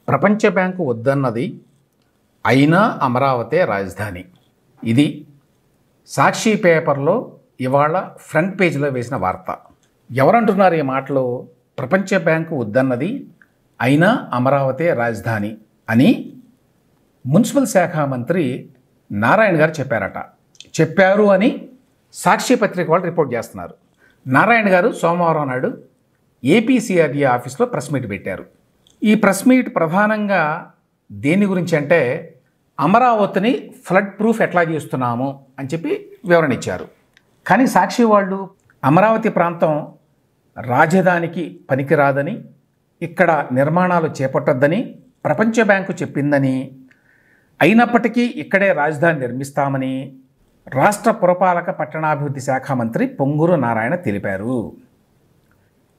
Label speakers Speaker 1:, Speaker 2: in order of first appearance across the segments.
Speaker 1: ప్రపంచ బ్యాంకు వద్దన్నది, అయినా అమరావతే రాజధాని. ఇది సాక్షి పేపర్లో ఇవాళ ఫ్రంట్ పేజీలో వేసిన వార్త. ఎవరంటున్నారు ఈ మాటలు? ప్రపంచ బ్యాంకు వద్దన్నది, అయినా అమరావతే రాజధాని అని మున్సిపల్ శాఖ మంత్రి నారాయణ గారు చెప్పారు అని సాక్షి పత్రిక వాళ్ళు రిపోర్ట్ చేస్తున్నారు. నారాయణ గారు సోమవారం నాడు ఏపీసీఆర్డీ ఆఫీస్లో ప్రెస్ మీట్ పెట్టారు. ఈ ప్రెస్ మీట్ ప్రధానంగా దేని గురించి అంటే, అమరావతిని ఫ్లడ్ ప్రూఫ్ ఎట్లా చేస్తున్నాము అని చెప్పి వివరణ ఇచ్చారు. కానీ సాక్షి వాళ్ళు అమరావతి ప్రాంతం రాజధానికి పనికిరాదని, ఇక్కడ నిర్మాణాలు చేపట్టొద్దని ప్రపంచ బ్యాంకు చెప్పిందని, అయినప్పటికీ ఇక్కడే రాజధాని నిర్మిస్తామని రాష్ట్ర పురపాలక పట్టణాభివృద్ధి శాఖ మంత్రి పొంగూరు నారాయణ తెలిపారు.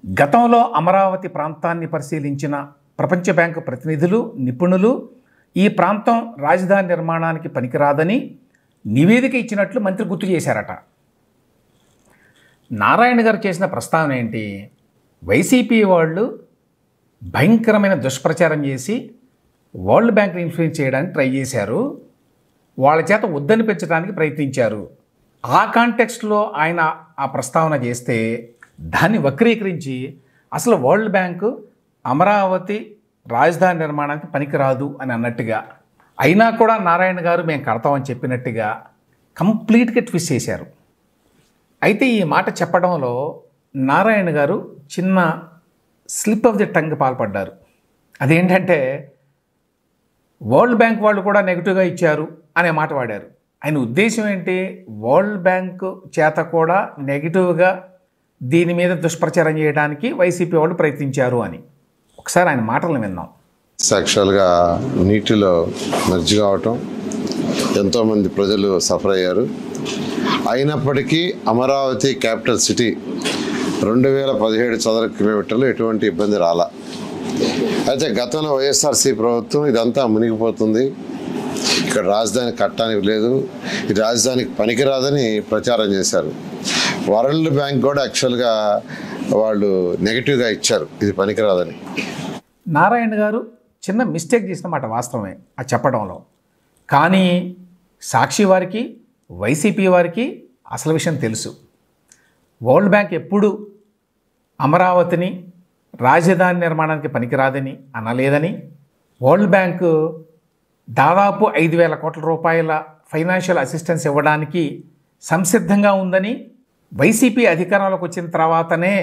Speaker 1: గతంలో అమరావతి ప్రాంతాన్ని పరిశీలించిన ప్రపంచ బ్యాంకు ప్రతినిధులు, నిపుణులు ఈ ప్రాంతం రాజధాని నిర్మాణానికి పనికిరాదని నివేదిక ఇచ్చినట్లు మంత్రి గుర్తు చేశారట. నారాయణ గారు చేసిన ప్రస్తావన ఏంటి? వైసీపీ వాళ్ళు భయంకరమైన దుష్ప్రచారం చేసి వరల్డ్ బ్యాంక్ని ఇన్ఫ్లుయెన్స్ చేయడానికి ట్రై చేశారు, వాళ్ళ చేత వద్దని పెంచడానికి ప్రయత్నించారు. ఆ కాంటెక్స్ట్లో ఆయన ఆ ప్రస్తావన చేస్తే దాన్ని వక్రీకరించి అసలు వరల్డ్ బ్యాంకు అమరావతి రాజధాని నిర్మాణానికి పనికిరాదు అని అన్నట్టుగా, అయినా కూడా నారాయణ గారు మేము కడతామని చెప్పినట్టుగా కంప్లీట్గా ట్విస్ట్ చేశారు. అయితే ఈ మాట చెప్పడంలో నారాయణ గారు చిన్న స్లిప్ ఆఫ్ ది టంగ్ పాల్పడ్డారు. అదేంటంటే, వరల్డ్ బ్యాంక్ వాళ్ళు కూడా నెగిటివ్గా ఇచ్చారు అనే మాట వాడారు. ఆయన ఉద్దేశం ఏంటి? వరల్డ్ బ్యాంకు చేత కూడా నెగిటివ్గా దీని మీద దుష్ప్రచారం చేయడానికి వైసీపీ వాళ్ళు ప్రయత్నించారు అని. ఒకసారి ఆయన మాటలను విన్నాం.
Speaker 2: యాక్చువల్గా నీటిలో మెర్జ్ కావటం, ఎంతోమంది ప్రజలు సఫర్ అయ్యారు. అయినప్పటికీ అమరావతి క్యాపిటల్ సిటీ 2017 చదరపు కిలోమీటర్లు ఎటువంటి ఇబ్బంది రాలా. అయితే గతంలో వైఎస్ఆర్సీ ప్రభుత్వం ఇదంతా మునిగిపోతుంది, ఇక్కడ రాజధాని కట్టడానికి లేదు, ఈ రాజధానికి పనికిరాదని ప్రచారం చేశారు. వరల్డ్ బ్యాంక్ కూడా యాక్చువల్గా వాళ్ళు నెగిటివ్గా ఇచ్చారు, ఇది పనికిరాదని.
Speaker 1: నారాయణ గారు చిన్న మిస్టేక్ చేసిన మాట వాస్తవమే ఆ చెప్పడంలో. కానీ సాక్షి వారికి, వైసీపీ వారికి అసలు విషయం తెలుసు. వరల్డ్ బ్యాంక్ ఎప్పుడు అమరావతిని రాజధాని నిర్మాణానికి పనికిరాదని అనలేదని, వరల్డ్ బ్యాంకు దాదాపు 5,000 కోట్ల రూపాయల ఫైనాన్షియల్ అసిస్టెన్స్ ఇవ్వడానికి సంసిద్ధంగా ఉందని వైసీపీ అధికారంలోకి వచ్చిన తర్వాతనే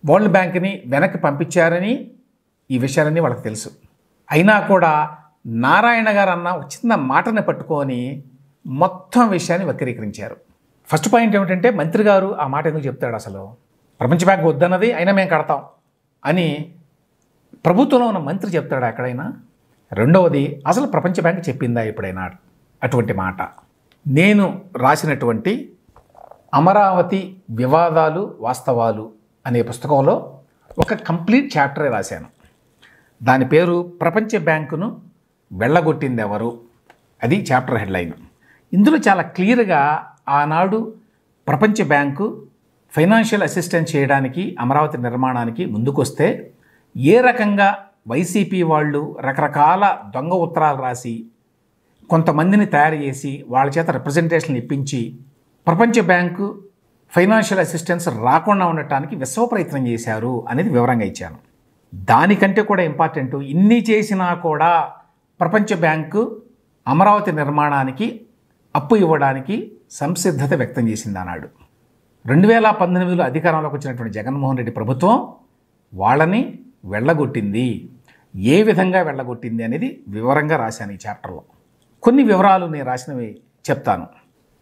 Speaker 1: వరల్డ్ బ్యాంక్ని వెనక్కి పంపించారని ఈ విషయాలన్నీ వాళ్ళకి తెలుసు. అయినా కూడా నారాయణ గారు అన్న ఒక చిన్న మాటని పట్టుకొని మొత్తం విషయాన్ని వక్రీకరించారు. ఫస్ట్ పాయింట్ ఏమిటంటే, మంత్రి గారు ఆ మాట ఎందుకు చెప్తాడు? అసలు ప్రపంచ బ్యాంక్ వద్దన్నది, అయినా మేము కడతాం అని ప్రభుత్వంలో ఉన్న మంత్రి చెప్తాడా ఎక్కడైనా? రెండవది, అసలు ప్రపంచ బ్యాంక్ చెప్పిందా ఎప్పుడైనా అటువంటి మాట? నేను రాసినటువంటి అమరావతి వివాదాలు వాస్తవాలు అనే పుస్తకంలో ఒక కంప్లీట్ చాప్టరే రాశాను. దాని పేరు ప్రపంచ బ్యాంకును వెళ్ళగొట్టింది ఎవరు, అది చాప్టర్ హెడ్లైన్. ఇందులో చాలా క్లియర్గా ఆనాడు ప్రపంచ బ్యాంకు ఫైనాన్షియల్ అసిస్టెన్స్ చేయడానికి అమరావతి నిర్మాణానికి ముందుకొస్తే ఏ రకంగా వైసీపీ వాళ్ళు రకరకాల దొంగ ఉత్తరాలు రాసి కొంతమందిని తయారు చేసి వాళ్ళ చేత రిప్రజెంటేషన్లు ఇప్పించి ప్రపంచ బ్యాంకు ఫైనాన్షియల్ అసిస్టెన్స్ రాకుండా ఉండటానికి విశ్వ ప్రయత్నం చేశారు అనేది వివరంగా ఇచ్చాను. దానికంటే కూడా ఇంపార్టెంట్, ఇన్ని చేసినా కూడా ప్రపంచ బ్యాంకు అమరావతి నిర్మాణానికి అప్పు ఇవ్వడానికి సంసిద్ధత వ్యక్తం చేసింది అన్నాడు. 2019లో అధికారంలోకి వచ్చినటువంటి జగన్మోహన్ రెడ్డి ప్రభుత్వం వాళ్ళని వెళ్ళగొట్టింది. ఏ విధంగా వెళ్ళగొట్టింది అనేది వివరంగా రాశాను ఈ చాప్టర్లో. కొన్ని వివరాలు నేను రాసినవి చెప్తాను.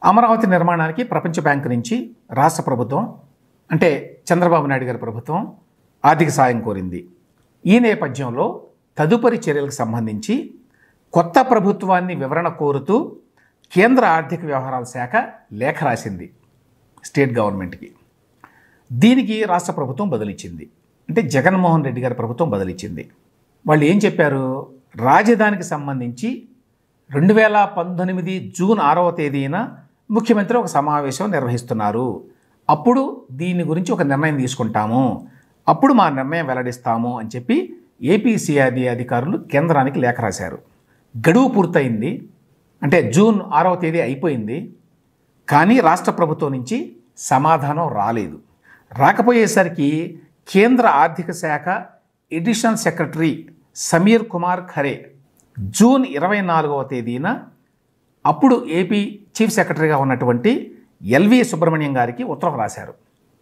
Speaker 1: అమరావతి నిర్మాణానికి ప్రపంచ బ్యాంకు నుంచి రాష్ట్ర ప్రభుత్వం, అంటే చంద్రబాబు నాయుడు గారి ప్రభుత్వం ఆర్థిక సాయం కోరింది. ఈ నేపథ్యంలో తదుపరి చర్యలకు సంబంధించి కొత్త ప్రభుత్వాన్ని వివరణ కోరుతూ కేంద్ర ఆర్థిక వ్యవహారాల శాఖ లేఖ రాసింది స్టేట్ గవర్నమెంట్కి. దీనికి రాష్ట్ర ప్రభుత్వం బదులిచ్చింది, అంటే జగన్మోహన్ రెడ్డి గారి ప్రభుత్వం బదులిచ్చింది. వాళ్ళు ఏం చెప్పారు? రాజధానికి సంబంధించి 2019 జూన్ 6వ తేదీన ముఖ్యమంత్రి ఒక సమావేశం నిర్వహిస్తున్నారు, అప్పుడు దీని గురించి ఒక నిర్ణయం తీసుకుంటాము, అప్పుడు మా నిర్ణయం వెల్లడిస్తాము అని చెప్పి ఏపీ సిఆర్డీఏ అధికారులు కేంద్రానికి లేఖ రాశారు. గడువు పూర్తయింది, అంటే జూన్ 6వ తేదీ అయిపోయింది. కానీ రాష్ట్ర ప్రభుత్వం నుంచి సమాధానం రాలేదు. రాకపోయేసరికి కేంద్ర ఆర్థిక శాఖ additional secretary Sameer Kumar Khare June 24వ తేదీన అప్పుడు ఏపీ చీఫ్ సెక్రటరీగా ఉన్నటువంటి ఎల్వి సుబ్రహ్మణ్యం గారికి ఉత్తరం రాశారు.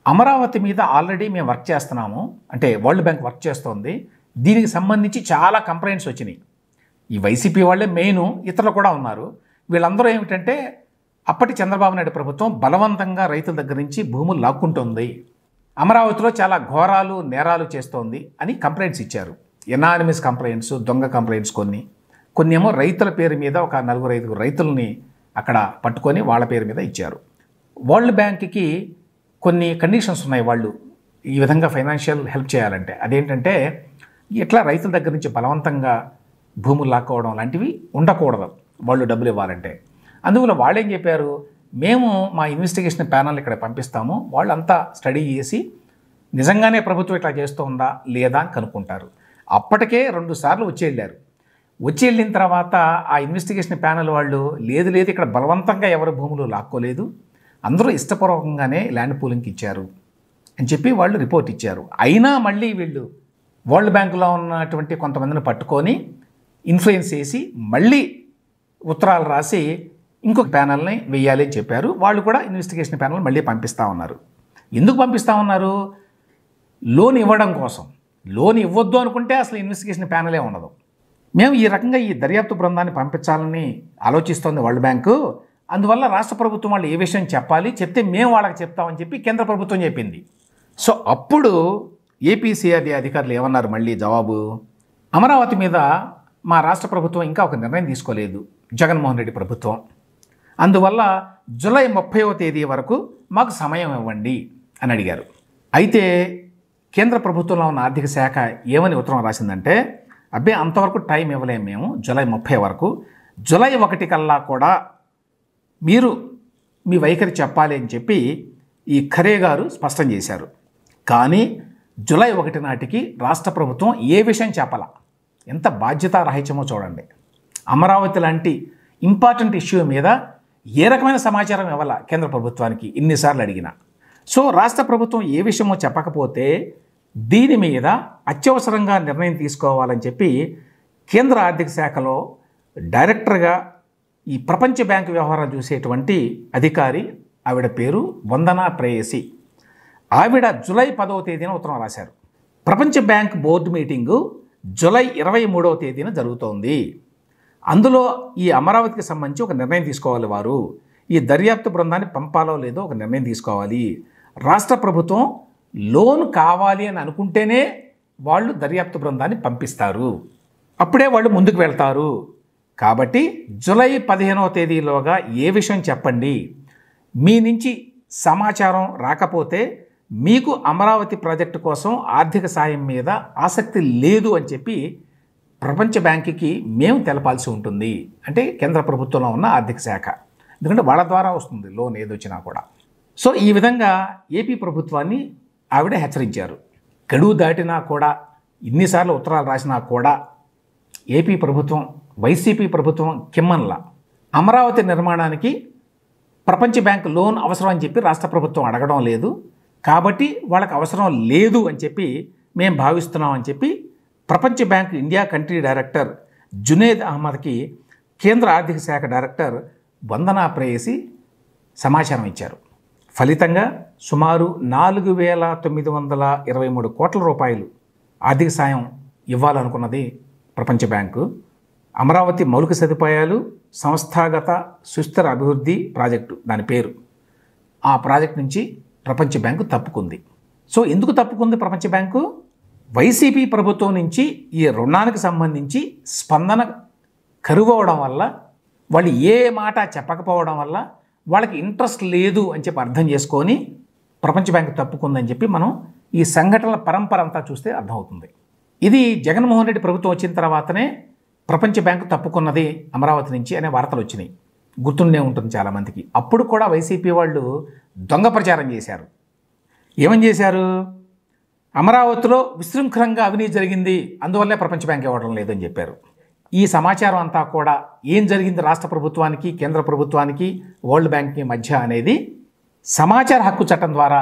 Speaker 1: అమరావతి మీద ఆల్రెడీ మేము వర్క్ చేస్తున్నాము, అంటే వరల్డ్ బ్యాంక్ వర్క్ చేస్తోంది, దీనికి సంబంధించి చాలా కంప్లైంట్స్ వచ్చినాయి. ఈ వైసీపీ వాళ్ళే మెయిన్, ఇతరులు కూడా ఉన్నారు. వీళ్ళందరూ ఏమిటంటే అప్పటి చంద్రబాబు నాయుడు ప్రభుత్వం బలవంతంగా రైతుల దగ్గర నుంచి భూములు లాక్కుంటోంది, అమరావతిలో చాలా ఘోరాలు నేరాలు చేస్తోంది అని కంప్లైంట్స్ ఇచ్చారు. ఎనానిమస్ కంప్లైంట్స్, దొంగ కంప్లైంట్స్ కొన్ని ఏమో రైతుల పేరు మీద ఒక 4-5 రైతుల్ని అక్కడ పట్టుకొని వాళ్ళ పేరు మీద ఇచ్చారు. వరల్డ్ బ్యాంక్కి కొన్ని కండిషన్స్ ఉన్నాయి వాళ్ళు ఈ విధంగా ఫైనాన్షియల్ హెల్ప్ చేయాలంటే. అదేంటంటే ఇట్లా రైతుల దగ్గర నుంచి బలవంతంగా భూములు లాక్కోవడం లాంటివి ఉండకూడదు వాళ్ళు డబ్బులు ఇవ్వాలంటే. అందువల్ల వాళ్ళు ఏం చెప్పారు, మేము మా ఇన్వెస్టిగేషన్ ప్యానల్ ఇక్కడ పంపిస్తాము, వాళ్ళంతా స్టడీ చేసి నిజంగానే ప్రభుత్వం ఇట్లా చేస్తుందా లేదా అని కనుక్కుంటారు. అప్పటికే 2 సార్లు వచ్చి వెళ్ళిన తర్వాత ఆ ఇన్వెస్టిగేషన్ ప్యానల్ వాళ్ళు లేదు ఇక్కడ బలవంతంగా ఎవరు భూములు లాక్కోలేదు, అందరూ ఇష్టపూర్వకంగానే ల్యాండ్ పూలింగ్కి ఇచ్చారు అని చెప్పి వాళ్ళు రిపోర్ట్ ఇచ్చారు. అయినా మళ్ళీ వీళ్ళు వరల్డ్ బ్యాంకులో ఉన్నటువంటి కొంతమందిని పట్టుకొని ఇన్ఫ్లుయెన్స్ చేసి మళ్ళీ ఉత్తరాలు రాసి ఇంకొక ప్యానల్ని వెయ్యాలి అని చెప్పారు. వాళ్ళు కూడా ఇన్వెస్టిగేషన్ ప్యానల్ మళ్ళీ పంపిస్తూ ఉన్నారు. ఎందుకు పంపిస్తూ ఉన్నారు? లోన్ ఇవ్వడం కోసం. లోన్ ఇవ్వద్దు అనుకుంటే అసలు ఇన్వెస్టిగేషన్ ప్యానలే ఉండదు. మేము ఈ రకంగా ఈ దర్యాప్తు బృందాన్ని పంపించాలని ఆలోచిస్తోంది వరల్డ్ బ్యాంకు, అందువల్ల రాష్ట్ర ప్రభుత్వం వాళ్ళు ఏ విషయం చెప్పాలి, చెప్తే మేము వాళ్ళకి చెప్తామని చెప్పి కేంద్ర ప్రభుత్వం చెప్పింది. సో అప్పుడు ఏపీ సిఆర్డీఏ అధికారులు ఏమన్నారు మళ్ళీ జవాబు, అమరావతి మీద మా రాష్ట్ర ప్రభుత్వం ఇంకా ఒక నిర్ణయం తీసుకోలేదు, జగన్మోహన్ రెడ్డి ప్రభుత్వం, అందువల్ల జూలై 30వ తేదీ వరకు మాకు సమయం ఇవ్వండి అని అడిగారు. అయితే కేంద్ర ప్రభుత్వంలో ఉన్న ఆర్థిక శాఖ ఏమని ఉత్తరం రాసిందంటే, అబ్బే అంతవరకు టైం ఇవ్వలేము మేము, జూలై 30 వరకు, జూలై 1 కల్లా కూడా మీరు మీ వైఖరి చెప్పాలి అని చెప్పి ఈ ఖరే గారు స్పష్టం చేశారు. కానీ జూలై 1 నాటికి రాష్ట్ర ప్రభుత్వం ఏ విషయం చెప్పాల, ఎంత బాధ్యతారాహిత్యమో చూడండి. అమరావతి లాంటి ఇంపార్టెంట్ ఇష్యూ మీద ఏ రకమైన సమాచారం ఇవ్వాల కేంద్ర ప్రభుత్వానికి ఇన్నిసార్లు అడిగినా. సో రాష్ట్ర ప్రభుత్వం ఏ విషయమో చెప్పకపోతే దీని మీద అత్యవసరంగా నిర్ణయం తీసుకోవాలని చెప్పి కేంద్ర ఆర్థిక శాఖలో డైరెక్టర్గా ఈ ప్రపంచ బ్యాంకు వ్యవహారాలు చూసేటువంటి అధికారి, ఆవిడ పేరు వందనా ప్రేయసి, ఆవిడ జూలై 10వ తేదీన ఉత్తరం రాశారు. ప్రపంచ బ్యాంక్ బోర్డు మీటింగు జూలై 23వ తేదీన జరుగుతోంది, అందులో ఈ అమరావతికి సంబంధించి ఒక నిర్ణయం తీసుకోవాలి, వారు ఈ దర్యాప్తు బృందాన్ని పంపాలో లేదో ఒక నిర్ణయం తీసుకోవాలి, రాష్ట్ర ప్రభుత్వం లోన్ కావాలి అని అనుకుంటేనే వాళ్ళు దర్యాప్తు బృందాన్ని పంపిస్తారు, అప్పుడే వాళ్ళు ముందుకు వెళ్తారు. కాబట్టి జూలై 15వ తేదీలోగా ఏ విషయం చెప్పండి, మీ నుంచి సమాచారం రాకపోతే మీకు అమరావతి ప్రాజెక్టు కోసం ఆర్థిక సాయం మీద ఆసక్తి లేదు అని చెప్పి ప్రపంచ బ్యాంకుకి మేము తెలపాల్సి ఉంటుంది, అంటే కేంద్ర ప్రభుత్వంలో ఉన్న ఆర్థిక శాఖ, ఎందుకంటే వాళ్ళ ద్వారా వస్తుంది లోన్ ఏదొచ్చినా కూడా. సో ఈ విధంగా ఏపీ ప్రభుత్వాన్ని ఆవిడ హెచ్చరించారు. గడువు దాటినా కూడా, ఇన్నిసార్లు ఉత్తరాలు రాసినా కూడా ఏపీ ప్రభుత్వం, వైసీపీ ప్రభుత్వం కిమ్మన్లా అమరావతి నిర్మాణానికి ప్రపంచ బ్యాంకు లోన్ అవసరం అని చెప్పి రాష్ట్ర ప్రభుత్వం అడగడం లేదు, కాబట్టి వాళ్ళకి అవసరం లేదు అని చెప్పి మేము భావిస్తున్నాం అని చెప్పి ప్రపంచ bank India country director Juned అహ్మద్కి కేంద్ర ఆర్థిక శాఖ డైరెక్టర్ వందనా ప్రేయసి సమాచారం ఇచ్చారు. ఫలితంగా సుమారు 4,923 కోట్ల రూపాయలు ఆర్థిక సాయం ఇవ్వాలనుకున్నది ప్రపంచ బ్యాంకు. అమరావతి మౌలిక సదుపాయాలు సంస్థాగత సుస్థిర అభివృద్ధి ప్రాజెక్టు దాని పేరు. ఆ ప్రాజెక్ట్ నుంచి ప్రపంచ బ్యాంకు తప్పుకుంది. సో ఎందుకు తప్పుకుంది ప్రపంచ బ్యాంకు? వైసీపీ ప్రభుత్వం నుంచి ఈ రుణానికి సంబంధించి స్పందన కరువవడం వల్ల, వాళ్ళు ఏ మాట చెప్పకపోవడం వల్ల వాళ్ళకి ఇంట్రెస్ట్ లేదు అని చెప్పి అర్థం చేసుకొని ప్రపంచ బ్యాంకు తప్పుకుందని చెప్పి మనం ఈ సంఘటనల పరంపర అంతా చూస్తే అర్థమవుతుంది. ఇది జగన్మోహన్ రెడ్డి ప్రభుత్వం వచ్చిన తర్వాతనే ప్రపంచ బ్యాంకు తప్పుకున్నది అమరావతి నుంచి అనే వార్తలు వచ్చినాయి, గుర్తుండే ఉంటుంది చాలామందికి. అప్పుడు కూడా వైసీపీ వాళ్ళు దొంగ ప్రచారం చేశారు. ఏమని చేశారు? అమరావతిలో విశృంఖలంగా అవినీతి జరిగింది, అందువల్లే ప్రపంచ బ్యాంక్ ఇవ్వడం లేదని చెప్పారు. ఈ సమాచారం అంతా కూడా ఏం జరిగింది రాష్ట్ర ప్రభుత్వానికి, కేంద్ర ప్రభుత్వానికి, వరల్డ్ బ్యాంక్కి మధ్య అనేది సమాచార హక్కు చట్టం ద్వారా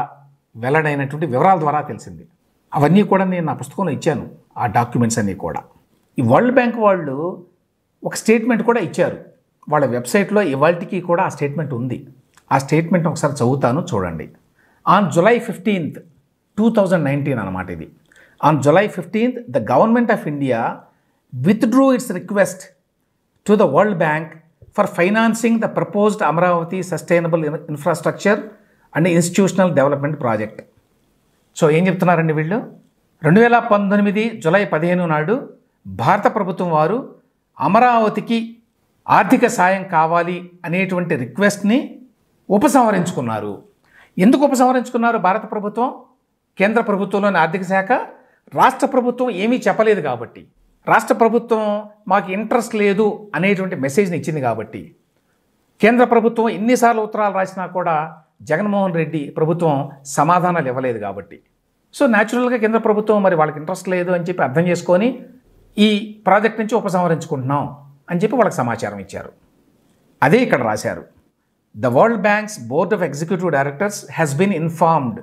Speaker 1: వెల్లడైనటువంటి వివరాల ద్వారా తెలిసింది. అవన్నీ కూడా నేను నా పుస్తకంలో ఇచ్చాను, ఆ డాక్యుమెంట్స్ అన్నీ కూడా. ఈ వరల్డ్ బ్యాంక్ వాళ్ళు ఒక స్టేట్మెంట్ కూడా ఇచ్చారు, వాళ్ళ వెబ్సైట్లో ఇవాల్టికి కూడా ఆ స్టేట్మెంట్ ఉంది. ఆ స్టేట్మెంట్ ఒకసారి చదువుతాను, చూడండి. ఆన్ July 15th, 2019 అన్నమాట ఇది. On July 15th, the government of India withdrew its request to the World Bank for financing the proposed Amaravati Sustainable Infrastructure and Institutional Development Project. So ఏం చెప్తున్నారండి వీళ్ళు? 2019 జూలై 15 నాడు భారత ప్రభుత్వం వారు అమరావతికి ఆర్థిక సాయం కావాలి అనేటువంటి రిక్వెస్ట్ని ఉపసంహరించుకున్నారు. ఎందుకు ఉపసంహరించుకున్నారు? భారత ప్రభుత్వం, కేంద్ర ప్రభుత్వంలోని ఆర్థిక శాఖ, రాష్ట్ర ప్రభుత్వం ఏమీ చెప్పలేదు కాబట్టి, రాష్ట్ర ప్రభుత్వం మాకు ఇంట్రెస్ట్ లేదు అనేటువంటి మెసేజ్ని ఇచ్చింది కాబట్టి, కేంద్ర ప్రభుత్వం ఎన్నిసార్లు ఉత్తరాలు రాసినా కూడా జగన్మోహన్ రెడ్డి ప్రభుత్వం సమాధానాలు ఇవ్వలేదు కాబట్టి, సో న్యాచురల్గా కేంద్ర ప్రభుత్వం మరి వాళ్ళకి ఇంట్రెస్ట్ లేదు అని చెప్పి అర్థం చేసుకొని ఈ ప్రాజెక్ట్ నుంచి ఉపసంహరించుకుంటున్నాం అని చెప్పి వాళ్ళకి సమాచారం ఇచ్చారు. అదే ఇక్కడ రాశారు. The World Bank's Board of Executive Directors has been informed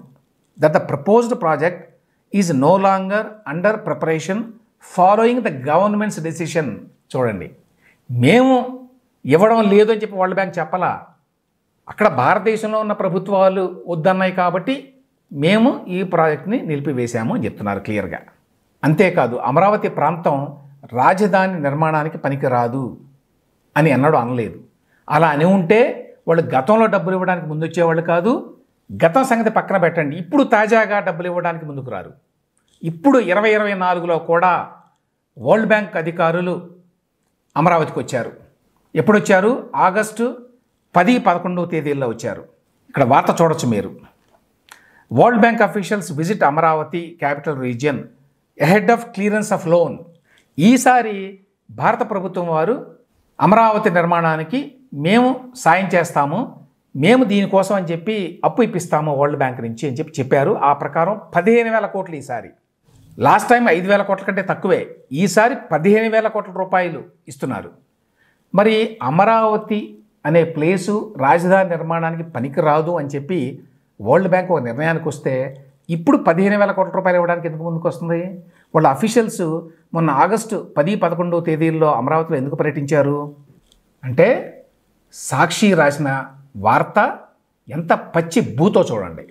Speaker 1: that the proposed project is no longer under preparation following the government's decision. చూడండి, మేము ఇవ్వడం లేదు అని చెప్పి వరల్డ్ బ్యాంక్ చెప్పాలా, అక్కడ భారతదేశంలో ఉన్న ప్రభుత్వాలు వద్దన్నాయి కాబట్టి మేము ఈ ప్రాజెక్ట్ని నిలిపివేశాము అని చెప్తున్నారు క్లియర్గా. అంతేకాదు అమరావతి ప్రాంతం రాజధాని నిర్మాణానికి పనికిరాదు అని ఎన్నడూ అనలేదు. అలా అని ఉంటే వాళ్ళు గతంలో డబ్బులు ఇవ్వడానికి ముందు వచ్చేవాళ్ళు కాదు. గతం సంగతి పక్కన పెట్టండి, ఇప్పుడు తాజాగా డబ్బులు ఇవ్వడానికి ముందుకు రారు. ఇప్పుడు 2024లో కూడా వరల్డ్ బ్యాంక్ అధికారులు అమరావతికి వచ్చారు. ఎప్పుడు వచ్చారు? ఆగస్టు 10-11 తేదీల్లో వచ్చారు. ఇక్కడ వార్త చూడొచ్చు మీరు. World bank officials visit Amaravati capital region ahead of clearance of loan. ఈసారి భారత ప్రభుత్వం వారు అమరావతి నిర్మాణానికి మేము సాయం చేస్తాము, మేము దీనికోసం అని చెప్పి అప్పు ఇప్పిస్తాము వరల్డ్ బ్యాంక్ నుంచి అని చెప్పి చెప్పారు. ఆ ప్రకారం 15,000 కోట్లు ఈసారి. లాస్ట్ టైం 5,000 కోట్ల కంటే తక్కువే, ఈసారి 15,000 కోట్ల రూపాయలు ఇస్తున్నారు. మరి అమరావతి అనే ప్లేసు రాజధాని నిర్మాణానికి పనికిరాదు అని చెప్పి వరల్డ్ బ్యాంక్ ఒక నిర్ణయానికి వస్తే ఇప్పుడు 15,000 కోట్ల రూపాయలు ఇవ్వడానికి ఎందుకు ముందుకు వస్తుంది? వాళ్ళ అఫీషియల్స్ మొన్న ఆగస్టు 10-11 తేదీల్లో అమరావతిలో ఎందుకు పర్యటించారు అంటే, సాక్షి రాసిన వార్త ఎంత పచ్చి బూతో చూడండి.